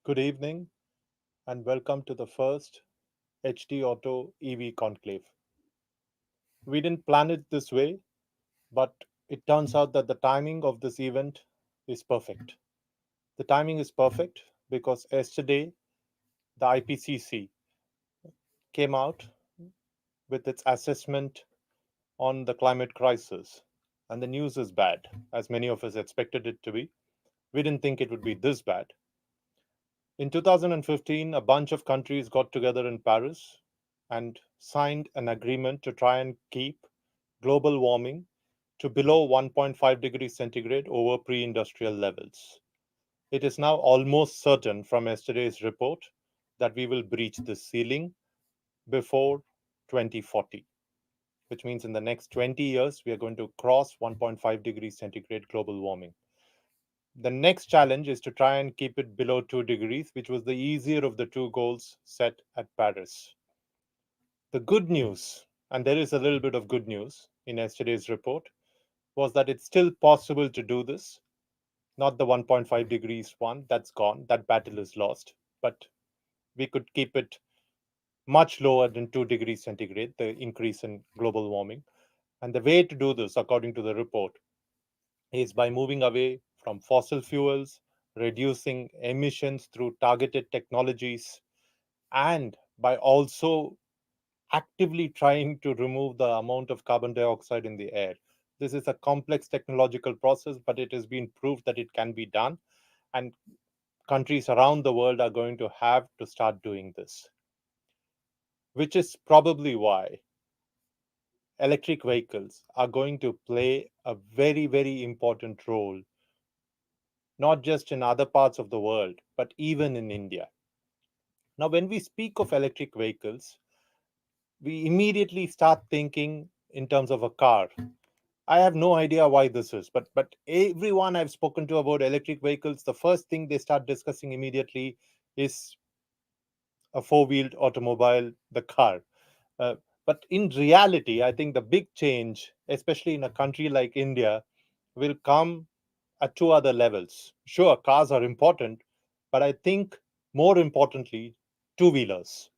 Good evening and welcome to the first HD Auto EV Conclave. We didn't plan it this way, but it turns out that the timing of this event is perfect. The timing is perfect because yesterday the IPCC came out with its assessment on the climate crisis. And the news is bad, as many of us expected it to be. We didn't think it would be this bad. In 2015, a bunch of countries got together in Paris and signed an agreement to try and keep global warming to below 1.5 degrees centigrade over pre industrial levels. It is now almost certain from yesterday's report that we will breach this ceiling before 2040, which means in the next 20 years, we are going to cross 1.5 degrees centigrade global warming. The next challenge is to try and keep it below 2 degrees, which was the easier of the two goals set at Paris. The good news, and there is a little bit of good news in yesterday's report, was that it's still possible to do this. Not the 1.5 degrees one, that's gone, that battle is lost, but we could keep it much lower than 2 degrees centigrade, the increase in global warming. And the way to do this, according to the report, is by moving away from fossil fuels, reducing emissions through targeted technologies, and by also actively trying to remove the amount of carbon dioxide in the air. This is a complex technological process, but it has been proved that it can be done, and countries around the world are going to have to start doing this, which is probably why electric vehicles are going to play a very, very important role, not just in other parts of the world, but even in India. Now, when we speak of electric vehicles, we immediately start thinking in terms of a car. I have no idea why this is, but everyone I've spoken to about electric vehicles, the first thing they start discussing immediately is a four-wheeled automobile, the car. Uh, but in reality, I think the big change, especially in a country like India, will come at two other levels. Sure, cars are important, but I think more importantly, two-wheelers,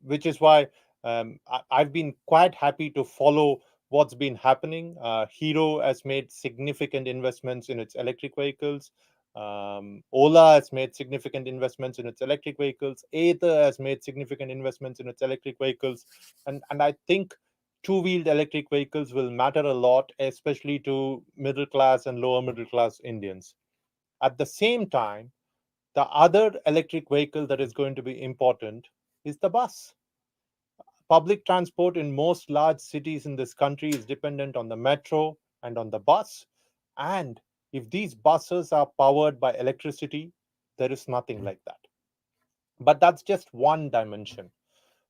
which is why I've been quite happy to follow what's been happening. Hero has made significant investments in its electric vehicles. Ola has made significant investments in its electric vehicles. Ather has made significant investments in its electric vehicles. And I think two-wheeled electric vehicles will matter a lot, especially to middle class and lower middle class Indians. At the same time, the other electric vehicle that is going to be important is the bus. Public transport in most large cities in this country is dependent on the metro and on the bus. And if these buses are powered by electricity, there is nothing like that. But that's just one dimension.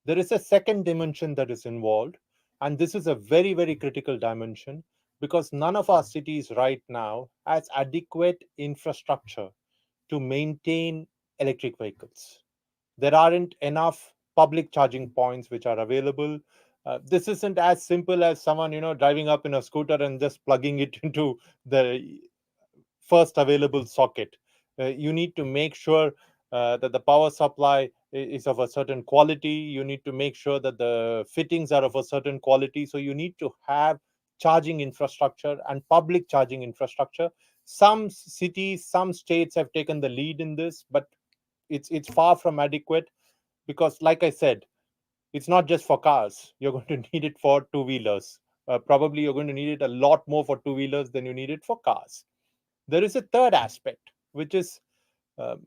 There is a second dimension that is involved. And this is a very, very critical dimension because none of our cities right now has adequate infrastructure to maintain electric vehicles. There aren't enough public charging points which are available. This isn't as simple as someone driving up in a scooter and just plugging it into the first available socket. You need to make sure that the power supply is of a certain quality. You need to make sure that the fittings are of a certain quality. So you need to have charging infrastructure and public charging infrastructure. Some cities, some states have taken the lead in this, but it's far from adequate because, like I said, it's not just for cars. You're going to need it for two wheelers. Probably you're going to need it a lot more for two wheelers than you need it for cars. There is a third aspect, which is um,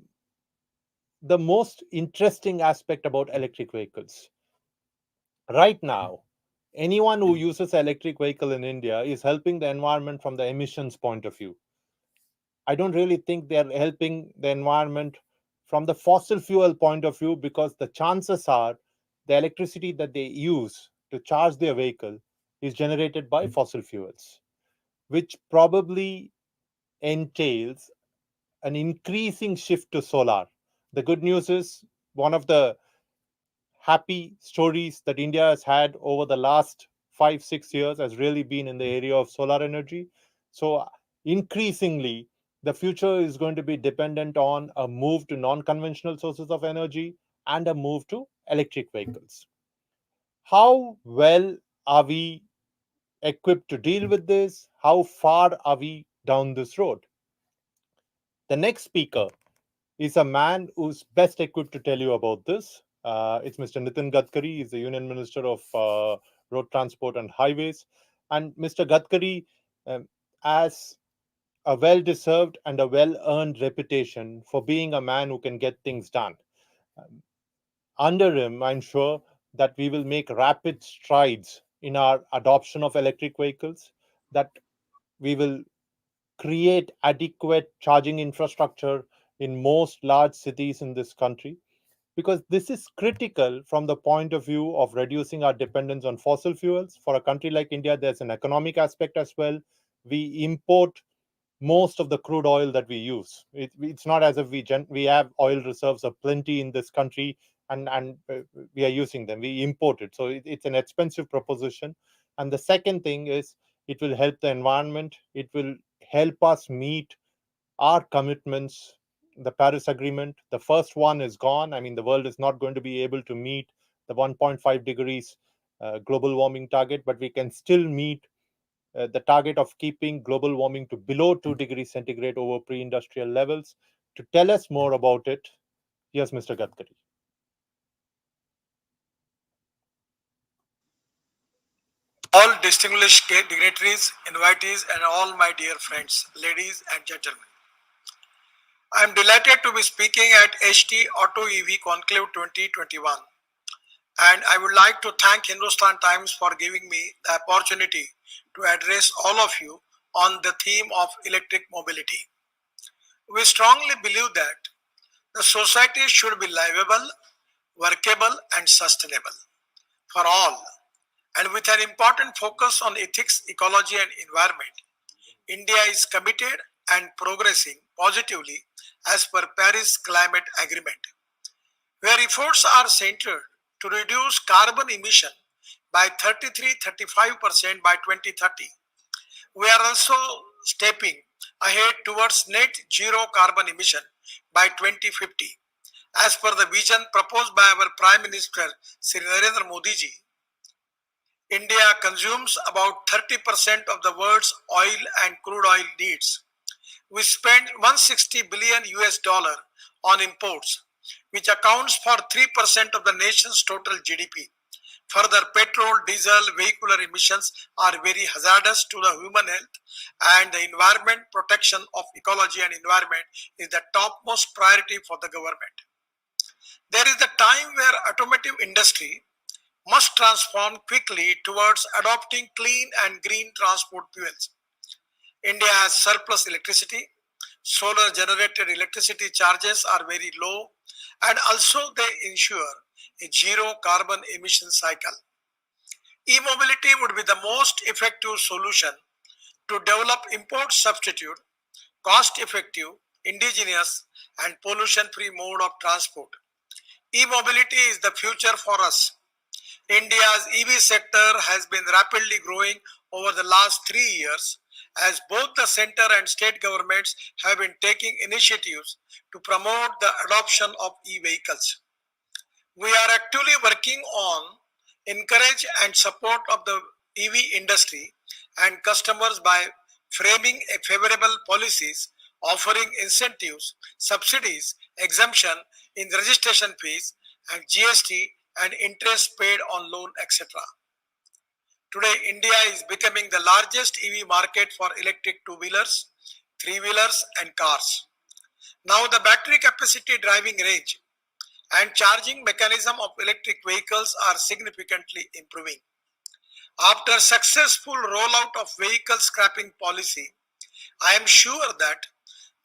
the most interesting aspect about electric vehicles. Right now, anyone who uses an electric vehicle in India is helping the environment from the emissions point of view. I don't really think they're helping the environment from the fossil fuel point of view because the chances are the electricity that they use to charge their vehicle is generated by fossil fuels, which probably entails an increasing shift to solar. The good news is one of the happy stories that India has had over the last 5, 6 years has really been in the area of solar energy. So, increasingly, The future is going to be dependent on a move to non conventional sources of energy and a move to electric vehicles. How well are we equipped to deal with this? How far are we down this road? The next speaker is a man who's best equipped to tell you about this. It's Mr. Nitin Gadkari. He's the Union Minister of Road Transport and Highways. And Mr. Gadkari has a well deserved and a well earned reputation for being a man who can get things done. Um, Under him, I'm sure that we will make rapid strides in our adoption of electric vehicles, that we will create adequate charging infrastructure in most large cities in this country, because this is critical from the point of view of reducing our dependence on fossil fuels. For a country like India, there's an economic aspect as well. We import most of the crude oil that we use. It's not as if we have oil reserves of plenty in this country, and we are using them. We import it, so it's an expensive proposition. And the second thing is, it will help the environment. It will help us meet our commitments. The Paris Agreement, the first one is gone. I mean, the world is not going to be able to meet the 1.5 degrees global warming target, but we can still meet the target of keeping global warming to below 2 degrees centigrade over pre industrial levels. To tell us more about it, here's Mr. Gadkari. All distinguished dignitaries, invitees, and all my dear friends, ladies and gentlemen. I am delighted to be speaking at HT Auto EV Conclave 2021, and I would like to thank Hindustan Times for giving me the opportunity to address all of you on the theme of electric mobility. We strongly believe that the society should be livable, workable, and sustainable for all, and with an important focus on ethics, ecology, and environment. India is committed and progressing positively as per Paris Climate Agreement, where efforts are centered to reduce carbon emission by 33-35% by 2030. We are also stepping ahead towards net zero carbon emission by 2050. As per the vision proposed by our Prime Minister Sri Narendra Modi ji, India consumes about 30% of the world's oil and crude oil needs. We spend 160 billion US dollar on imports, which accounts for 3% of the nation's total GDP. Further, petrol, diesel, vehicular emissions are very hazardous to the human health, and the environment protection of ecology and environment is the topmost priority for the government. There is a time where automotive industry must transform quickly towards adopting clean and green transport fuels. India has surplus electricity. Solar generated electricity charges are very low, and also they ensure a zero carbon emission cycle. E-mobility would be the most effective solution to develop import substitute, cost effective, indigenous, and pollution free mode of transport. E-mobility is the future for us. India's EV sector has been rapidly growing over the last 3 years, as both the center and state governments have been taking initiatives to promote the adoption of e-vehicles. We are actively working on encourage and support of the EV industry and customers by framing a favorable policies, offering incentives, subsidies, exemption in registration fees and GST and interest paid on loan, etc. Today, India is becoming the largest EV market for electric two-wheelers, three-wheelers and cars. Now the battery capacity, driving range and charging mechanism of electric vehicles are significantly improving. After successful rollout of vehicle scrapping policy, I am sure that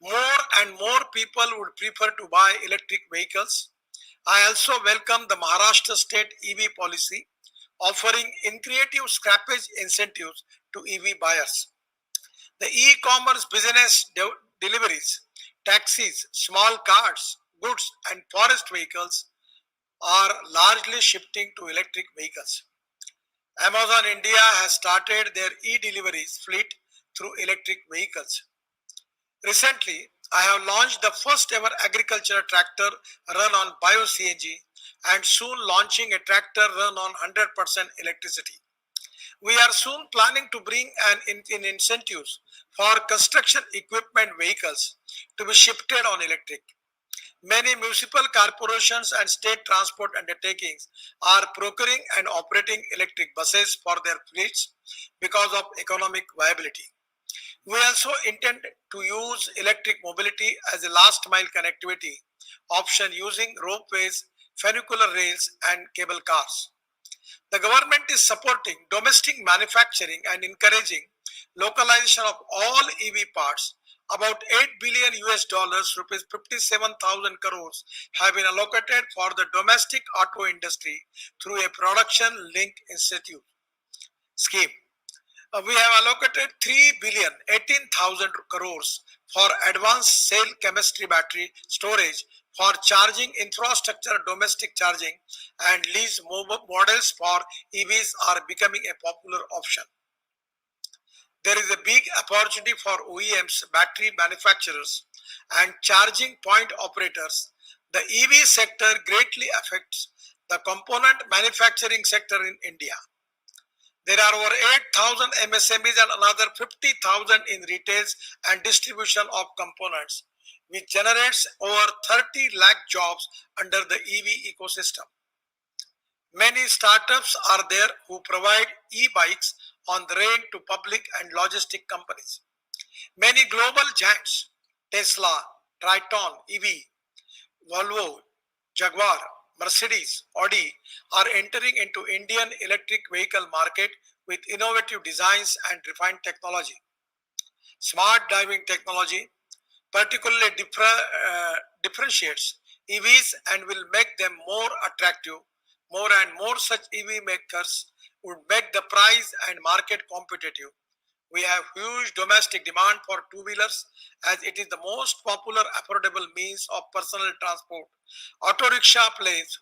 more and more people would prefer to buy electric vehicles. I also welcome the Maharashtra state EV policy offering creative scrappage incentives to EV buyers. The e-commerce business deliveries, taxis, small carts, goods and forest vehicles are largely shifting to electric vehicles. Amazon India has started their e-deliveries fleet through electric vehicles. Recently, I have launched the first ever agricultural tractor run on bio-CNG and soon launching a tractor run on 100% electricity. We are soon planning to bring in incentives for construction equipment vehicles to be shifted on electric. Many municipal corporations and state transport undertakings are procuring and operating electric buses for their fleets because of economic viability. We also intend to use electric mobility as a last mile connectivity option using ropeways, funicular rails, and cable cars. The government is supporting domestic manufacturing and encouraging localization of all EV parts. About 8 billion US dollars, rupees 57,000 crores, have been allocated for the domestic auto industry through a production link incentive scheme. We have allocated 3 billion 18,000 crores for advanced cell chemistry battery storage for charging infrastructure. Domestic charging and lease models for EVs are becoming a popular option. There is a big opportunity for OEMs, battery manufacturers, and charging point operators. The EV sector greatly affects the component manufacturing sector in India. There are over 8,000 MSMEs and another 50,000 in retails and distribution of components, which generates over 30 lakh jobs under the EV ecosystem. Many startups are there who provide e-bikes on the rent to public and logistic companies. Many global giants, Tesla, Triton, EV, Volvo, Jaguar, Mercedes, Audi, are entering into Indian electric vehicle market with innovative designs and refined technology. Smart driving technology particularly differentiates EVs and will make them more attractive. More and more such EV makers would make the price and market competitive. We have huge domestic demand for two-wheelers as it is the most popular affordable means of personal transport. Auto rickshaw plays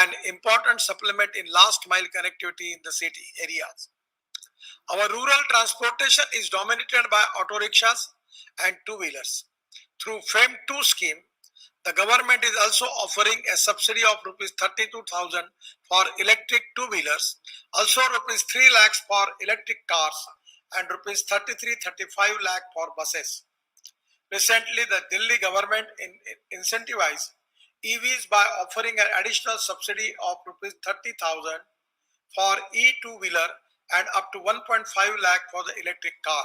an important supplement in last mile connectivity in the city areas. Our rural transportation is dominated by auto rickshaws and two-wheelers. Through FAME 2 scheme, the government is also offering a subsidy of rupees 32,000 for electric two-wheelers, also rupees 3 lakhs for electric cars and rupees 33-35 lakh for buses. Recently, the Delhi government incentivized EVs by offering an additional subsidy of rupees 30,000 for e-two-wheeler and up to 1.5 lakh for the electric car.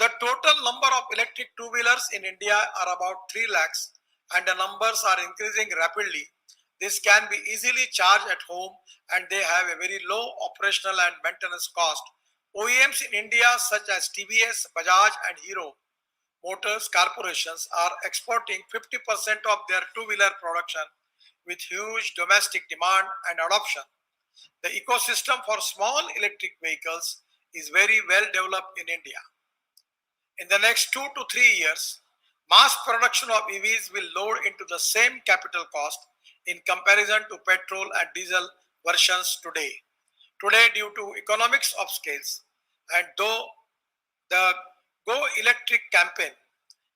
The total number of electric two-wheelers in India are about 3 lakhs and the numbers are increasing rapidly. This can be easily charged at home and they have a very low operational and maintenance cost. OEMs in India such as TVS, Bajaj and Hero Motors corporations are exporting 50% of their two-wheeler production with huge domestic demand and adoption. The ecosystem for small electric vehicles is very well developed in India. In the next 2 to 3 years, mass production of EVs will load into the same capital cost in comparison to petrol and diesel versions today. Today, due to economics of scales and though the Go Electric campaign,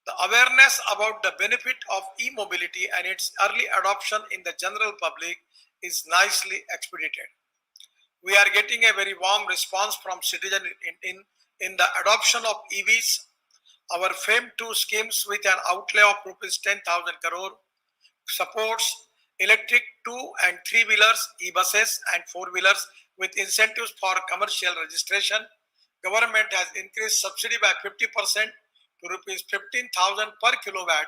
the awareness about the benefit of e-mobility and its early adoption in the general public is nicely expedited. We are getting a very warm response from citizens in the adoption of EVs. Our FAME 2 schemes with an outlay of rupees 10,000 crore supports electric 2 and 3 wheelers, e-buses and 4 wheelers with incentives for commercial registration. Government has increased subsidy by 50% to rupees 15,000 per kilowatt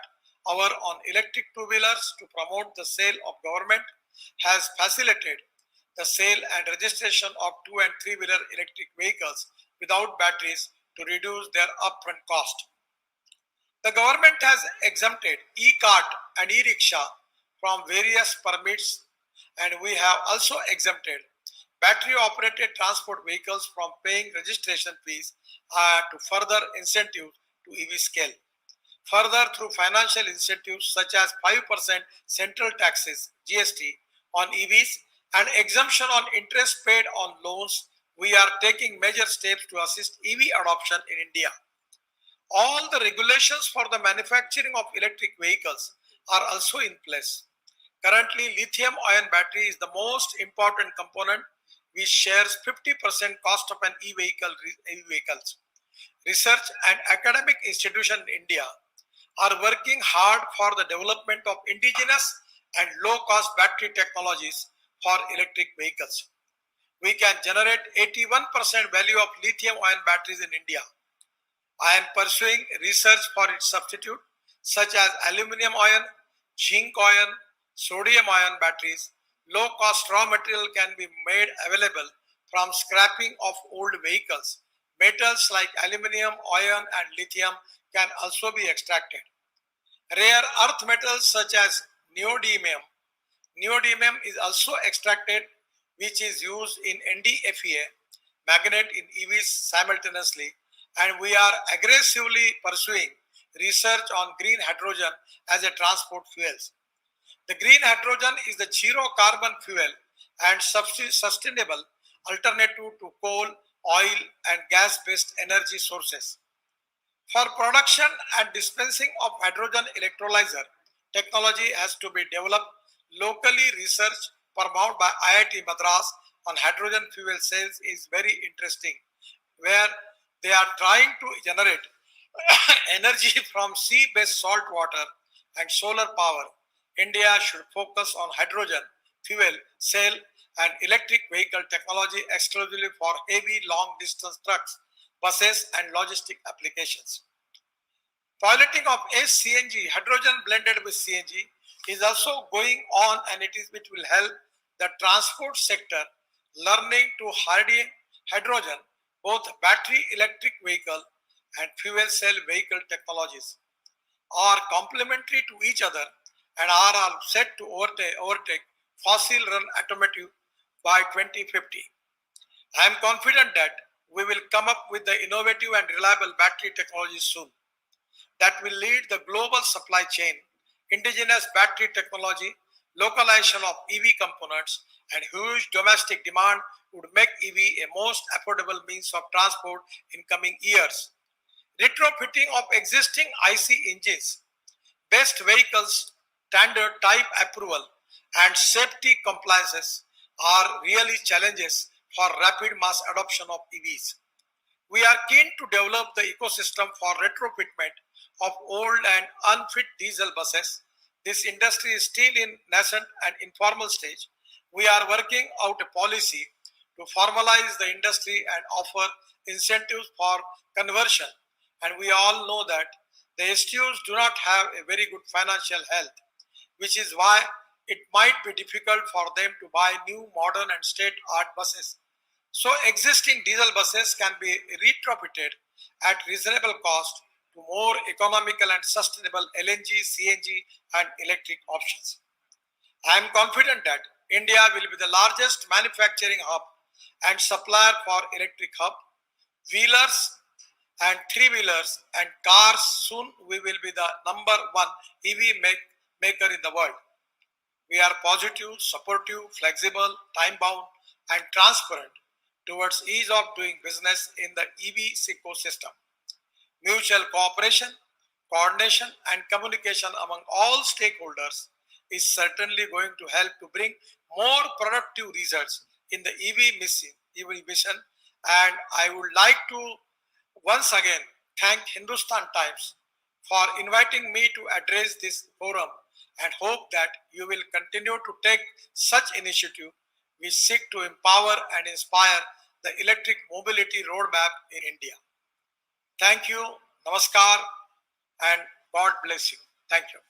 hour on electric two-wheelers to promote the sale of. Government has facilitated the sale and registration of 2 and 3 wheeler electric vehicles without batteries to reduce their upfront cost. The government has exempted e-cart and e-rickshaw from various permits and we have also exempted battery operated transport vehicles from paying registration fees to further incentive to EV scale. Further, through financial incentives such as 5% central taxes (GST) on EVs and exemption on interest paid on loans, we are taking major steps to assist EV adoption in India. All the regulations for the manufacturing of electric vehicles are also in place. Currently, lithium-ion battery is the most important component which shares 50% cost of an e-vehicles. Research and academic institutions in India are working hard for the development of indigenous and low-cost battery technologies for electric vehicles. We can generate 81% value of lithium-ion batteries in India. I am pursuing research for its substitute, such as aluminum ion, zinc ion, sodium ion batteries. Low cost raw material can be made available from scrapping of old vehicles. Metals like aluminum, iron, and lithium can also be extracted. Rare earth metals such as neodymium. Neodymium is also extracted, which is used in NDFEA, magnet in EVs simultaneously, and we are aggressively pursuing research on green hydrogen as a transport fuels. The green hydrogen is the zero carbon fuel and sustainable alternative to coal, oil, and gas-based energy sources. For production and dispensing of hydrogen electrolyzer, technology has to be developed locally. Research performed by IIT Madras on hydrogen fuel cells is very interesting, where they are trying to generate energy from sea-based salt water and solar power. India should focus on hydrogen fuel cell and electric vehicle technology exclusively for heavy long distance trucks, buses, and logistic applications. Piloting of CNG, hydrogen blended with CNG, is also going on, and it will help the transport sector learning to hardy hydrogen, both battery electric vehicle and fuel cell vehicle technologies are complementary to each other and are set to overtake fossil run automotive by 2050. I am confident that we will come up with the innovative and reliable battery technologies soon that will lead the global supply chain. Indigenous battery technology, localization of EV components, and huge domestic demand would make EV a most affordable means of transport in coming years. Retrofitting of existing IC engines, best vehicles, standard type approval, and safety compliances are really challenges for rapid mass adoption of EVs. We are keen to develop the ecosystem for retrofitment of old and unfit diesel buses. This industry is still in nascent and informal stage. We are working out a policy to formalize the industry and offer incentives for conversion. And we all know that the STUs do not have a very good financial health, which is why it might be difficult for them to buy new modern and state-art buses. So existing diesel buses can be retrofitted at reasonable cost to more economical and sustainable LNG, CNG, and electric options. I am confident that India will be the largest manufacturing hub and supplier for electric hub, wheelers and three-wheelers and cars. Soon we will be the number one EV maker in the world. We are positive, supportive, flexible, time-bound, and transparent towards ease of doing business in the EV ecosystem. Mutual cooperation, coordination, and communication among all stakeholders is certainly going to help to bring more productive results in the EV mission. And I would like to once again thank Hindustan Times for inviting me to address this forum and hope that you will continue to take such initiative which seek to empower and inspire the electric mobility roadmap in India. Thank you, namaskar, and God bless you. Thank you.